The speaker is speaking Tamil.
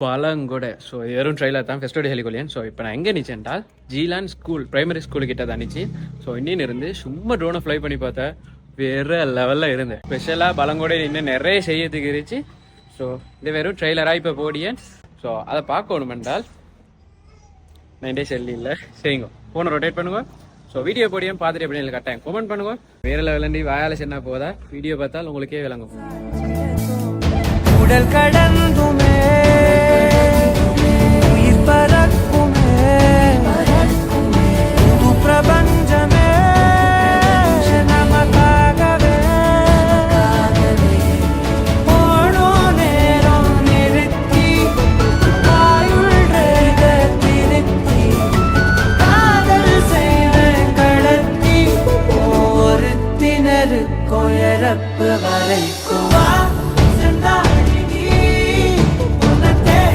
பழங்கொடை. ஸோ வெறும் ட்ரெயிலர் தான் ஃபெஸ்டோடி ஹெலிகோலியன். ஸோ இப்போ நான் எங்கே நிச்சேன்டால் ஜீலான் ஸ்கூல் பிரைமரி ஸ்கூலு கிட்ட தான் நிச்சு. ஸோ இன்னும் இருந்து சும்மா ட்ரோனை ஃப்ளை பண்ணி பார்த்தேன், வேறு லெவலில் இருந்தேன். ஸ்பெஷலாக பழங்கொடை இன்னும் நிறைய செய்யறதுக்கு இருந்துச்சு. ஸோ இது வெறும் ட்ரெய்லராக இப்போ போடியன். ஸோ அதை பார்க்கணும் என்றால் நான் செல்லி இல்லை செய்யுங்க, ஃபோனை ரொட்டேட் பண்ணுங்க. ஸோ வீடியோ போடியும் பார்த்துட்டு எப்படி கட்டாயம் கமெண்ட் பண்ணுங்க. வேற லெவலண்டி வாயால் சொன்னா போதா, வீடியோ பார்த்தால் உங்களுக்கே விளங்கும். உடல் கடந்தும்